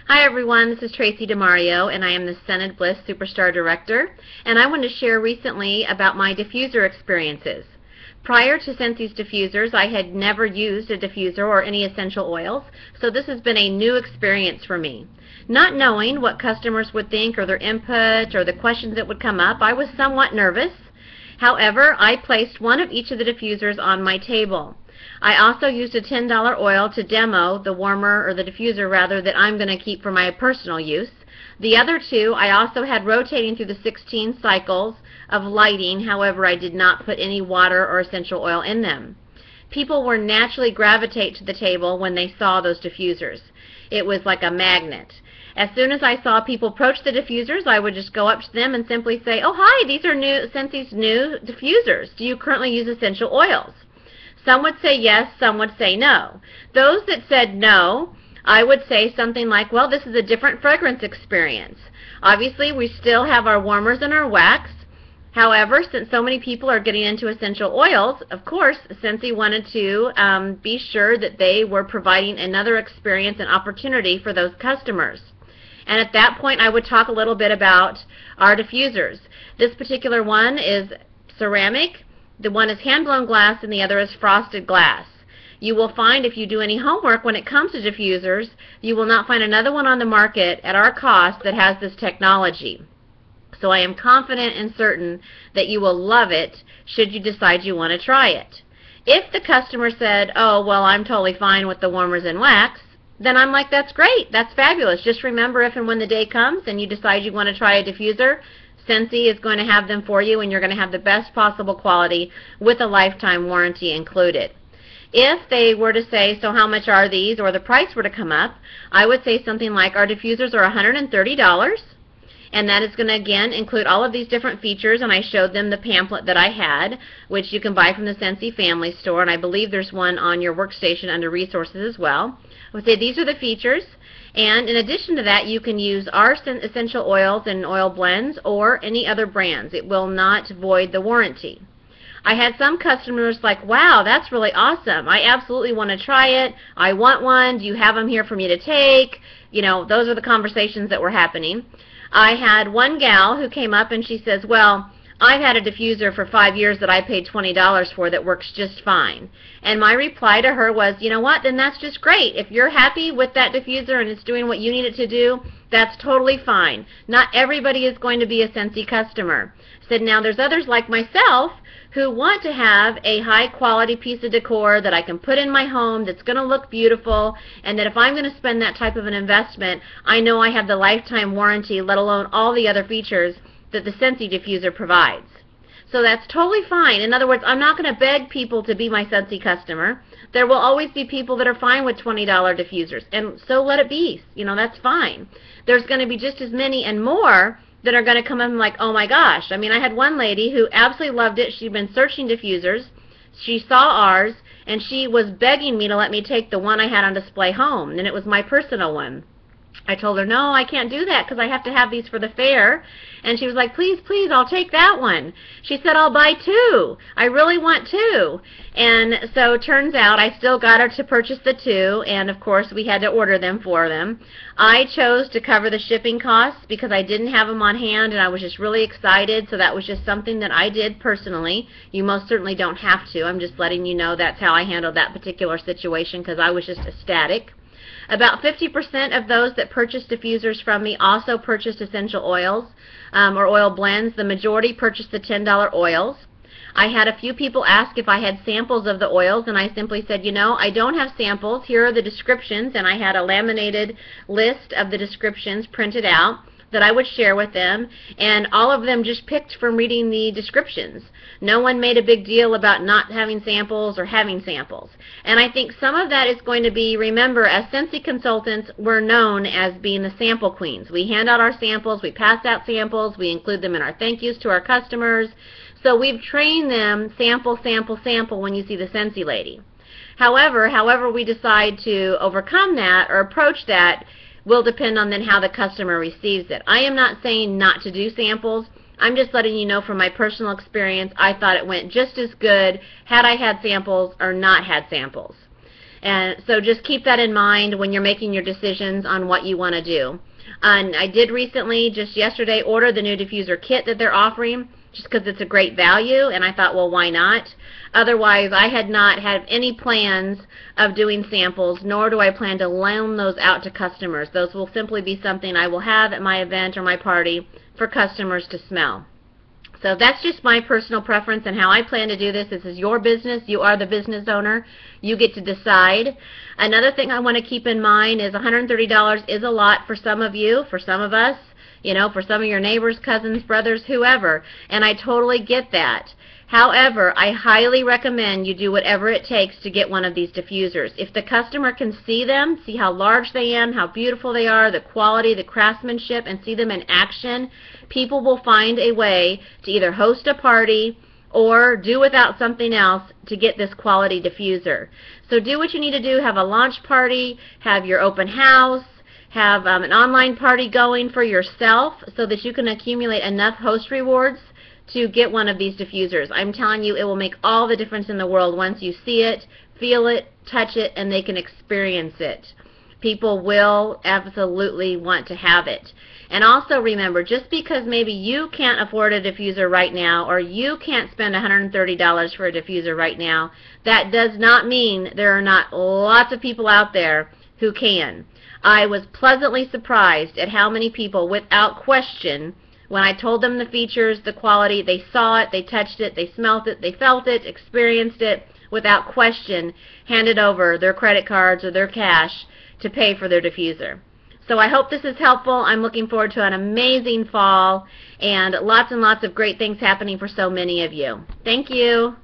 Hi everyone, this is Tracy DeMario and I am the Scented Bliss Superstar Director, and I want to share recently about my diffuser experiences. Prior to Scentsy's Diffusers, I had never used a diffuser or any essential oils, so this has been a new experience for me. Not knowing what customers would think or their input or the questions that would come up, I was somewhat nervous. However, I placed one of each of the diffusers on my table. I also used a $10 oil to demo the warmer, or the diffuser rather, that I'm going to keep for my personal use. The other two I also had rotating through the 16 cycles of lighting, however I did not put any water or essential oil in them. People were naturally gravitate to the table when they saw those diffusers. It was like a magnet. As soon as I saw people approach the diffusers, I would just go up to them and simply say, "Oh hi, these are Scentsy's new diffusers. Do you currently use essential oils?" Some would say yes, some would say no. Those that said no, I would say something like, well, this is a different fragrance experience. Obviously, we still have our warmers and our wax. However, since so many people are getting into essential oils, of course, Scentsy wanted to be sure that they were providing another experience and opportunity for those customers. And at that point, I would talk a little bit about our diffusers. This particular one is ceramic. The one is hand-blown glass and the other is frosted glass. You will find, if you do any homework when it comes to diffusers, you will not find another one on the market at our cost that has this technology. So I am confident and certain that you will love it should you decide you want to try it. If the customer said, "Oh, well, I'm totally fine with the warmers and wax," then I'm like, that's great, that's fabulous. Just remember, if and when the day comes and you decide you want to try a diffuser, Scentsy is going to have them for you, and you're going to have the best possible quality with a lifetime warranty included. If they were to say, "So how much are these?" or the price were to come up, I would say something like, our diffusers are $130, and that is going to again include all of these different features, and I showed them the pamphlet that I had, which you can buy from the Scentsy Family Store, and I believe there's one on your workstation under resources as well. I would say these are the features. And in addition to that, you can use our essential oils and oil blends or any other brands. It will not void the warranty. I had some customers like, "Wow, that's really awesome. I absolutely want to try it. I want one. Do you have them here for me to take?" You know, those are the conversations that were happening. I had one gal who came up and she says, "Well, I've had a diffuser for 5 years that I paid $20 for that works just fine." And my reply to her was, "You know what, then that's just great. If you're happy with that diffuser and it's doing what you need it to do, that's totally fine. Not everybody is going to be a Scentsy customer." I said, "Now there's others like myself who want to have a high quality piece of decor that I can put in my home that's going to look beautiful, and that if I'm going to spend that type of an investment, I know I have the lifetime warranty, let alone all the other features that the Scentsy diffuser provides." So that's totally fine. In other words, I'm not going to beg people to be my Scentsy customer. There will always be people that are fine with $20 diffusers, and so let it be. You know, that's fine. There's going to be just as many and more that are going to come in like, "Oh my gosh." I mean, I had one lady who absolutely loved it. She'd been searching diffusers. She saw ours, and she was begging me to let me take the one I had on display home, and it was my personal one. I told her, "No, I can't do that because I have to have these for the fair." And she was like, "Please, please, I'll take that one." She said, "I'll buy two. I really want two." And so it turns out I still got her to purchase the two, and of course we had to order them for them. I chose to cover the shipping costs because I didn't have them on hand, and I was just really excited, so that was just something that I did personally. You most certainly don't have to. I'm just letting you know that's how I handled that particular situation because I was just ecstatic. About 50% of those that purchased diffusers from me also purchased essential oils or oil blends. The majority purchased the $10 oils. I had a few people ask if I had samples of the oils, and I simply said, "You know, I don't have samples. Here are the descriptions," and I had a laminated list of the descriptions printed out that I would share with them, and all of them just picked from reading the descriptions. No one made a big deal about not having samples or having samples. And I think some of that is going to be, remember, as Scentsy consultants, we're known as being the sample queens. We hand out our samples, we pass out samples, we include them in our thank yous to our customers. So we've trained them, sample, sample, sample when you see the Scentsy lady. However we decide to overcome that or approach that will depend on then how the customer receives it. I am not saying not to do samples. I'm just letting you know from my personal experience, I thought it went just as good had I had samples or not had samples. And so just keep that in mind when you're making your decisions on what you want to do. And I did recently, just yesterday, order the new diffuser kit that they're offering, just because it's a great value, and I thought, well, why not? Otherwise, I had not had any plans of doing samples, nor do I plan to loan those out to customers. Those will simply be something I will have at my event or my party for customers to smell. So that's just my personal preference and how I plan to do this. This is your business. You are the business owner. You get to decide. Another thing I want to keep in mind is $130 is a lot for some of you, for some of us, you know, for some of your neighbors, cousins, brothers, whoever, and I totally get that. However, I highly recommend you do whatever it takes to get one of these diffusers. If the customer can see them, see how large they are, how beautiful they are, the quality, the craftsmanship, and see them in action, people will find a way to either host a party or do without something else to get this quality diffuser. So do what you need to do. Have a launch party, have your open house, have an online party going for yourself so that you can accumulate enough host rewards to get one of these diffusers. I'm telling you, it will make all the difference in the world once you see it, feel it, touch it, and they can experience it. People will absolutely want to have it. And also remember, just because maybe you can't afford a diffuser right now, or you can't spend $130 for a diffuser right now, that does not mean there are not lots of people out there who can. I was pleasantly surprised at how many people, without question, when I told them the features, the quality, they saw it, they touched it, they smelt it, they felt it, experienced it, without question, handed over their credit cards or their cash to pay for their diffuser. So I hope this is helpful. I'm looking forward to an amazing fall and lots of great things happening for so many of you. Thank you.